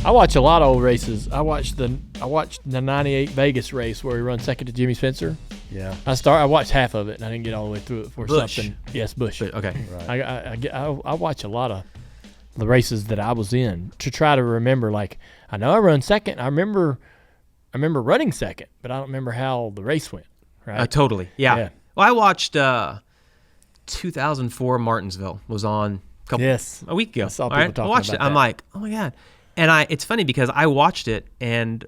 I watch a lot of old races. I watched the '98 Vegas race where he runs second to Jimmy Spencer. Yeah. I watched half of it and I didn't get all the way through it for Busch. something. Yes, Busch. Okay. Right. I watch a lot of the races that I was in to try to remember. Like, I know I run second. I remember running second, but I don't remember how the race went. Right? Totally. Yeah. Yeah. Well, I watched 2004 Martinsville was on a week ago. I saw all people right? I talking watched about it. I'm that. like, oh my God. And it's funny because I watched it and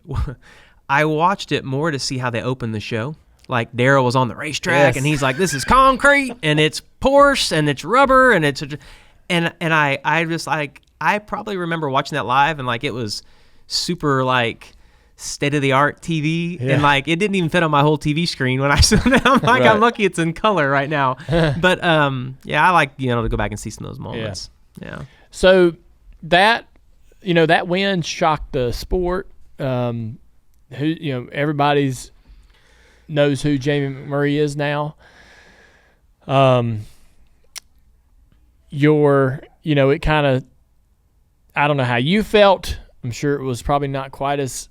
I watched it more to see how they opened the show. Like Darrell was on the racetrack and he's like, this is concrete and it's Porsche and it's rubber and it's and I just like, I probably remember watching that live and like it was super like state-of-the-art TV and like it didn't even fit on my whole TV screen when I saw it. I'm like, I'm lucky it's in color right now. But I like to go back and see some of those moments. Yeah. So that that win shocked the sport. Everybody's knows who Jamie McMurray is now. It kind of, I don't know how you felt. I'm sure it was probably not quite as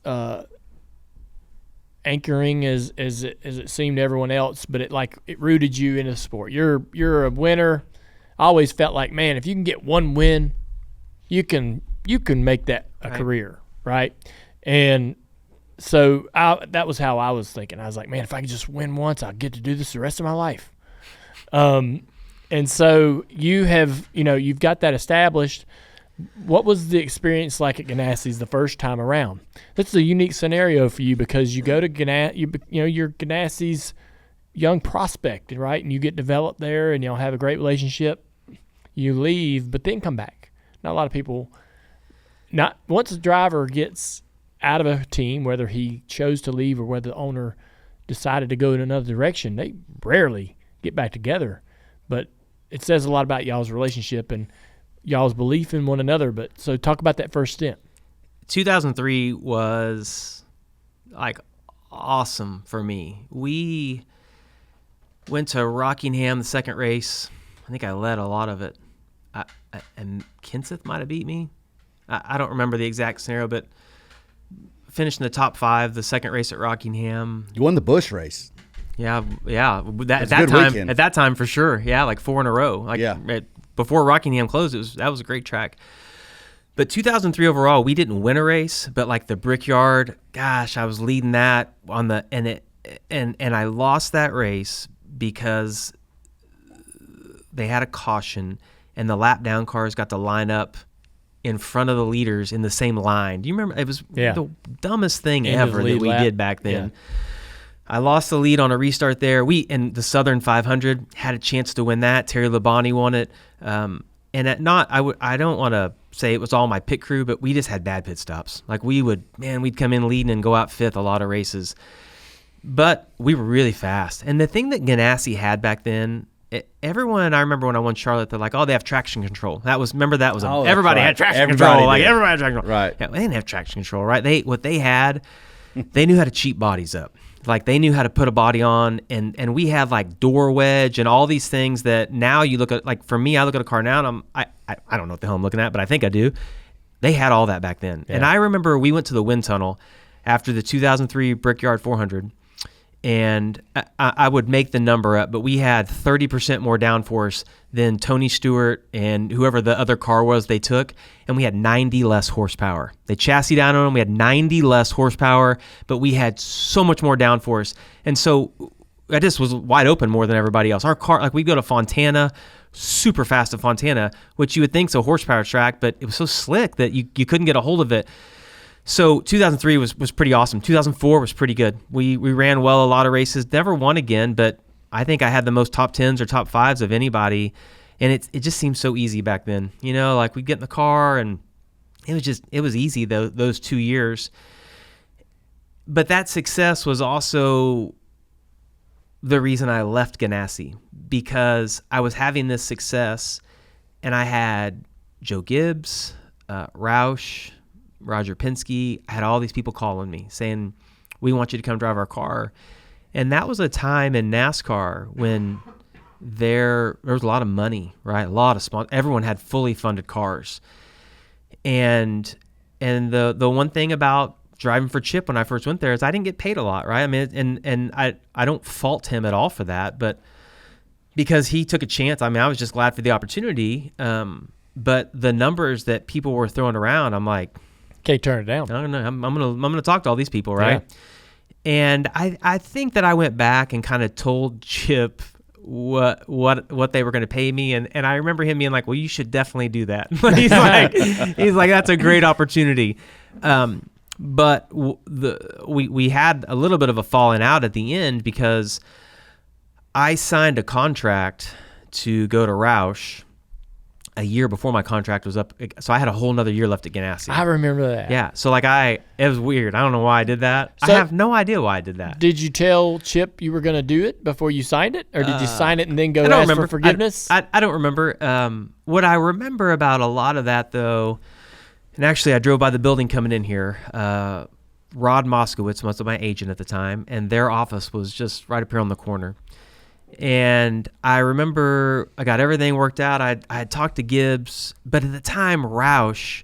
anchoring as it seemed to everyone else, but it rooted you in the sport. You're a winner. I always felt like, man, if you can get one win, you can make that a career, right? And so that was how I was thinking. I was like, man, if I could just win once, I'll get to do this the rest of my life. And so you've got that established. What was the experience like at Ganassi's the first time around? That's a unique scenario for you because you go to you're Ganassi's young prospect, right? And you get developed there and have a great relationship. You leave, but then come back. Not a lot of people. Not once a driver gets out of a team, whether he chose to leave or whether the owner decided to go in another direction, they rarely get back together. But it says a lot about y'all's relationship and y'all's belief in one another. But so talk about that first stint. 2003 was like awesome for me. We went to Rockingham, the second race. I think I led a lot of it. And Kenseth might have beat me. I don't remember the exact scenario, but finished in the top 5, the second race at Rockingham. You won the Busch race. Yeah. At that time for sure. Yeah, like 4 in a row. Before Rockingham closed, that was a great track. But 2003 overall, we didn't win a race, but like the Brickyard, gosh, I was leading that and I lost that race because they had a caution and the lap down cars got to line up in front of the leaders in the same line. Do you remember? It was the dumbest thing ever that we did back then. Yeah. I lost the lead on a restart there. We, in the Southern 500, had a chance to win that. Terry Labonte won it. I don't want to say it was all my pit crew, but we just had bad pit stops. Like we'd come in leading and go out 5th a lot of races. But we were really fast. And the thing that Ganassi had back then, everyone, I remember when I won Charlotte, they're like, oh, they have traction control. Everybody had traction control. Like everybody had traction control. Right. Yeah, they didn't have traction control, right? They knew how to cheat bodies up. Like they knew how to put a body on, and we had like door wedge and all these things that now you look at. Like for me, I look at a car now and I don't know what the hell I'm looking at, but I think I do. They had all that back then. Yeah. And I remember we went to the wind tunnel after the 2003 Brickyard 400, and I would make the number up, but we had 30% more downforce than Tony Stewart and whoever the other car was they took, and we had 90 less horsepower. They chassis down on them, we had 90 less horsepower, but we had so much more downforce. And so I just was wide open more than everybody else. Our car, like we'd go to Fontana, super fast at Fontana, which you would think's a horsepower track, but it was so slick that you couldn't get a hold of it. So 2003 was pretty awesome. 2004 was pretty good. We ran well a lot of races. Never won again, but I think I had the most top 10s or top 5s of anybody. And it just seemed so easy back then. Like we'd get in the car and it was easy those 2 years. But that success was also the reason I left Ganassi, because I was having this success and I had Joe Gibbs, Roush, Roger Penske. I had all these people calling me saying, we want you to come drive our car. And that was a time in NASCAR when there was a lot of money, right? A lot of everyone had fully funded cars. And the one thing about driving for Chip when I first went there is I didn't get paid a lot, right? I mean, and I don't fault him at all for that, but because he took a chance. I mean, I was just glad for the opportunity. But the numbers that people were throwing around, I'm like, can't turn it down. I don't know. I'm gonna talk to all these people, right? Yeah. And I think that I went back and kind of told Chip what they were going to pay me, and I remember him being like, well, you should definitely do that. he's like that's a great opportunity. But we had a little bit of a falling out at the end because I signed a contract to go to Roush a year before my contract was up. So I had a whole nother year left at Ganassi. I remember that. Yeah. So it was weird. I don't know why I did that. So I have no idea why I did that. Did you tell Chip you were going to do it before you signed it? Or did you sign it and then go ask for forgiveness? I don't remember. What I remember about a lot of that, though, and actually I drove by the building coming in here. Rod Moskowitz was my agent at the time, and their office was just right up here on the corner. And I remember I got everything worked out. I had talked to Gibbs, but at the time, Roush,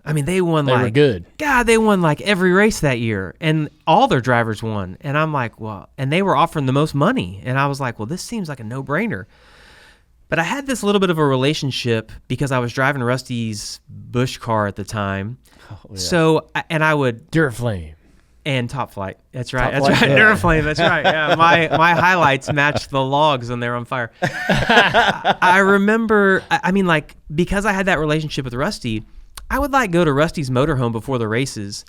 I mean, they won were good. God, they won like every race that year, and all their drivers won. And I'm like, well, and they were offering the most money. And I was like, well, this seems like a no-brainer. But I had this little bit of a relationship because I was driving Rusty's Busch car at the time. Oh, yeah. So, and I would... Duraflame. And Top Flight. That's right. That's right. Duraflame. That's right. Yeah. My highlights matched the logs when they were on fire. I remember, I mean, like, because I had that relationship with Rusty, I would like go to Rusty's motorhome before the races,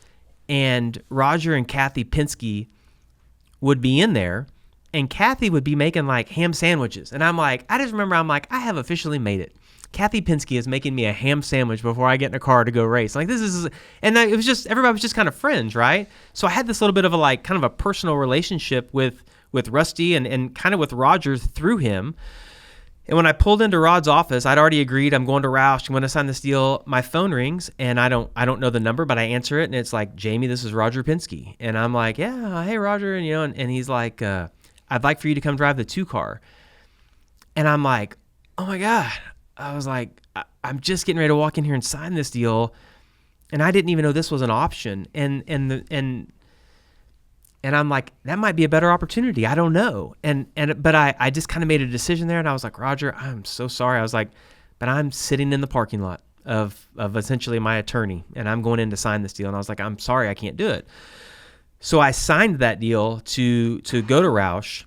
and Roger and Kathy Penske would be in there, and Kathy would be making like ham sandwiches. And I'm like, I just remember, I'm like, I have officially made it. Kathy Penske is making me a ham sandwich before I get in a car to go race. Like, this is, and it was just, everybody was just kind of friends, right? So I had this little bit of a, like, kind of a personal relationship with Rusty and kind of with Roger through him. And when I pulled into Rod's office, I'd already agreed, I'm going to Roush, I'm going to sign this deal. My phone rings, and I don't know the number, but I answer it, and it's like, Jamie, this is Roger Penske. And I'm like, yeah, hey, Roger. And, you know, and he's like, I'd like for you to come drive the 2-car. And I'm like, oh my God. I was like, I'm just getting ready to walk in here and sign this deal, and I didn't even know this was an option. And I'm like, that might be a better opportunity. I don't know. But I just kind of made a decision there, and I was like, Roger, I'm so sorry. I was like, but I'm sitting in the parking lot of essentially my attorney, and I'm going in to sign this deal. And I was like, I'm sorry, I can't do it. So I signed that deal to go to Roush.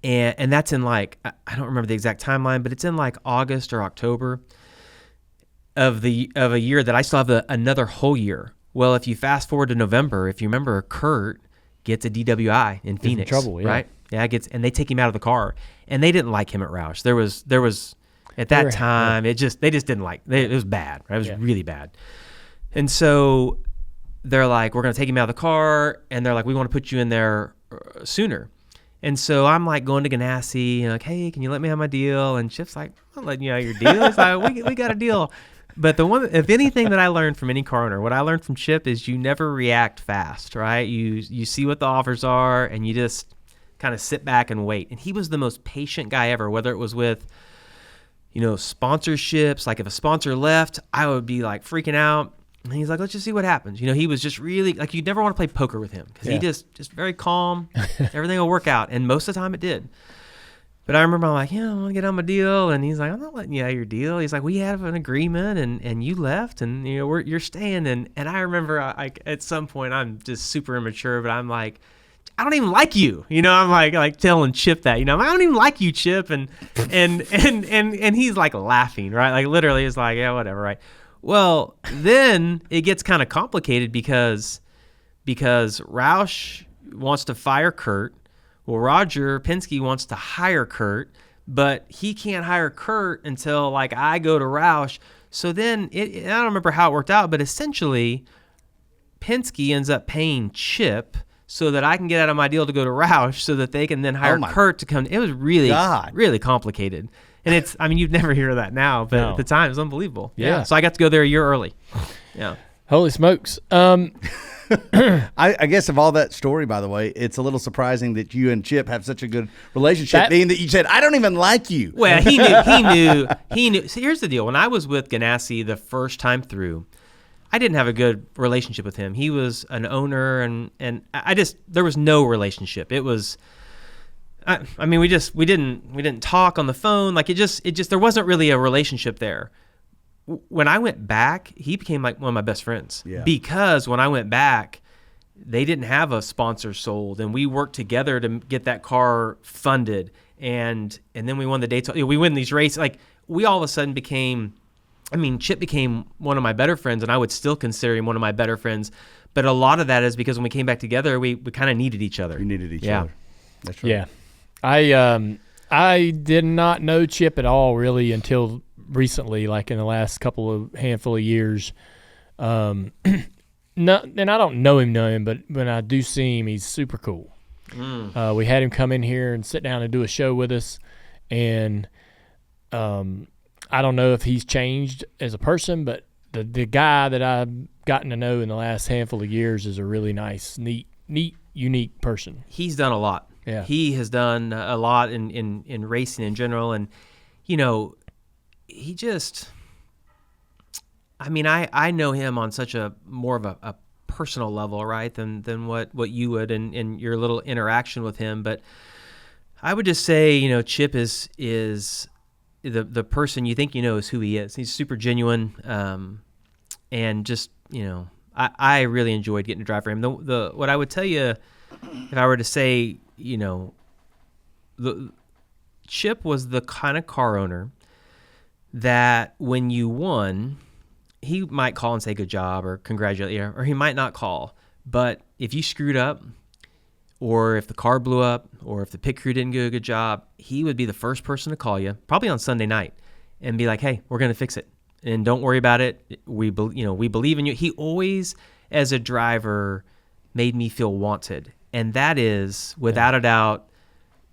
And that's in like, I don't remember the exact timeline, but it's in like August or October of a year that I still have another whole year. Well, if you fast forward to November, if you remember, Kurt gets a DWI in Phoenix, trouble, yeah. Right? Yeah, and they take him out of the car, and they didn't like him at Roush. There was at that time, they just didn't like. It was bad. Right? It was really bad. And so they're like, we're going to take him out of the car, and they're like, we want to put you in there sooner. And so I'm like going to Ganassi and like, hey, can you let me have my deal? And Chip's like, I'm not letting you have your deal. It's like, we got a deal. But if anything that I learned from any car owner, what I learned from Chip is you never react fast, right? You see what the offers are, and you just kind of sit back and wait. And he was the most patient guy ever, whether it was with, you know, sponsorships. Like if a sponsor left, I would be like freaking out. And he's like, let's just see what happens. You know, he was just really, like, you'd never want to play poker with him because he just very calm. Everything will work out. And most of the time it did. But I remember I'm like, I want to get on my deal. And he's like, I'm not letting you out of your deal. He's like, we have an agreement and you left and, you know, you're staying. And I remember at some point I'm just super immature, but I'm like, I don't even like you. You know, I'm like telling Chip that, you know, I don't even like you, Chip. And he's like laughing, right? Like literally it's like, yeah, whatever, right? Well, then it gets kind of complicated because Roush wants to fire Kurt. Well, Roger Penske wants to hire Kurt, but he can't hire Kurt until like I go to Roush. So then I don't remember how it worked out, but essentially Penske ends up paying Chip so that I can get out of my deal to go to Roush so that they can then hire Kurt to come. It was really, really complicated. And it's, I mean, you'd never hear of that now, but at the time it was unbelievable. Yeah. So I got to go there a year early. Yeah. Holy smokes. I guess of all that story, by the way, it's a little surprising that you and Chip have such a good relationship, being that you said, I don't even like you. Well, he knew. So here's the deal. When I was with Ganassi the first time through, I didn't have a good relationship with him. He was an owner, and there was no relationship. It was, I mean, we didn't talk on the phone. Like it just there wasn't really a relationship there. When I went back, he became like one of my best friends. Yeah. Because when I went back, they didn't have a sponsor sold, and we worked together to get that car funded, and then we won the Daytona. We win these races. Like we all of a sudden became. I mean, Chip became one of my better friends, and I would still consider him one of my better friends. But a lot of that is because when we came back together, we kind of needed each other. You needed each other. That's right. Yeah. I did not know Chip at all really until recently, like in the last handful of years. And I don't know him, but when I do see him, he's super cool. We had him come in here and sit down and do a show with us, and I don't know if he's changed as a person, but the guy that I've gotten to know in the last handful of years is a really nice, neat, unique person. He's done a lot. Yeah. He has done a lot in racing in general, and he just. I mean, I know him on such a more of a personal level, right, than what you would in your little interaction with him. But I would just say, Chip is the person you think is who he is. He's super genuine, and just I really enjoyed getting to drive for him. The what I would tell you, if I were to say, the Chip was the kind of car owner that when you won, he might call and say good job or congratulate you, or he might not call. But if you screwed up, or if the car blew up, or if the pit crew didn't do a good job, he would be the first person to call you, probably on Sunday night, and be like, "Hey, we're going to fix it, and don't worry about it. We believe in you." He always, as a driver, made me feel wanted, and that is, without a doubt,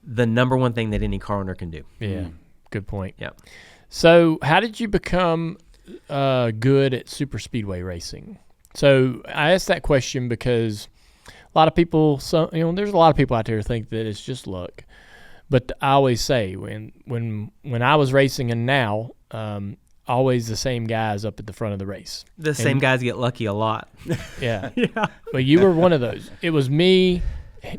the number one thing that any car owner can do. Yeah, good point. Yeah. So, how did you become good at super speedway racing? So, I asked that question because a lot of people, there's a lot of people out there who think that it's just luck. But I always say, when I was racing and now, always the same guys up at the front of the race. Same guys get lucky a lot. Yeah. Yeah. But you were one of those. It was me,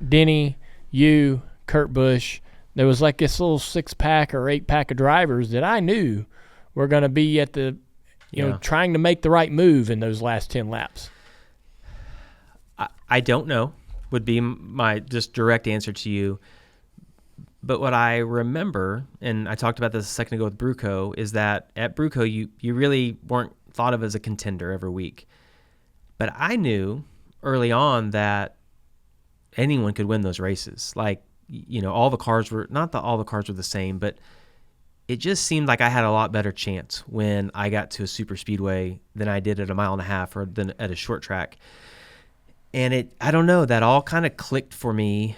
Denny, you, Kurt Busch. There was like this little 6-pack or 8-pack of drivers that I knew were going to be at the, trying to make the right move in those last 10 laps. I don't know would be my just direct answer to you. But what I remember, and I talked about this a second ago with Bruco, is that at Bruco you really weren't thought of as a contender every week. But I knew early on that anyone could win those races. Like, all the cars were, not that all the cars were the same, but it just seemed like I had a lot better chance when I got to a super speedway than I did at a 1.5 miles or than at a short track. And I don't know, that all kind of clicked for me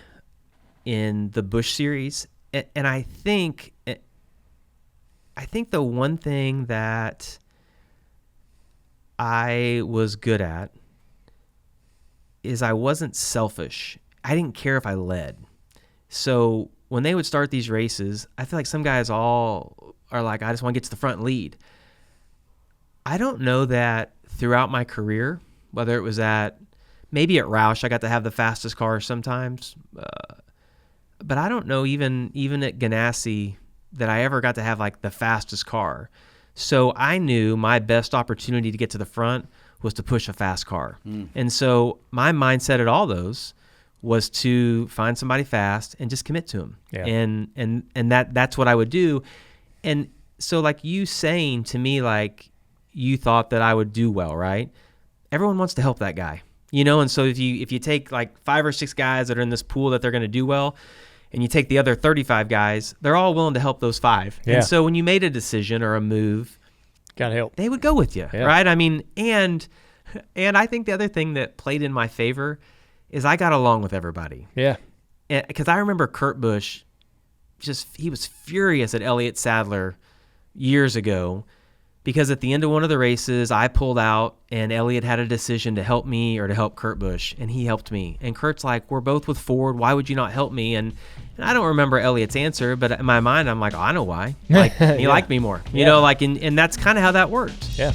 in the Busch series. And I think the one thing that I was good at is I wasn't selfish. I didn't care if I led. So when they would start these races, I feel like some guys all are like, I just want to get to the front and lead. I don't know that throughout my career, whether it was maybe at Roush, I got to have the fastest car sometimes. But I don't know even at Ganassi that I ever got to have like the fastest car. So I knew my best opportunity to get to the front was to push a fast car. And so my mindset at all those was to find somebody fast and just commit to them. Yeah. And that's what I would do. And so like you saying to me, like you thought that I would do well, right? Everyone wants to help that guy, and so if you take like 5 or 6 guys that are in this pool that they're going to do well, and you take the other 35 guys, they're all willing to help those 5. Yeah. And so when you made a decision or a move, gotta help. They would go with you, right? I mean, and I think the other thing that played in my favor is I got along with everybody. Yeah. Because I remember Kurt Busch, he was furious at Elliott Sadler years ago because at the end of one of the races, I pulled out and Elliott had a decision to help me or to help Kurt Busch, and he helped me. And Kurt's like, we're both with Ford. Why would you not help me? And I don't remember Elliott's answer, but in my mind, I'm like, oh, I know why. Like, he liked me more. And that's kind of how that worked. Yeah.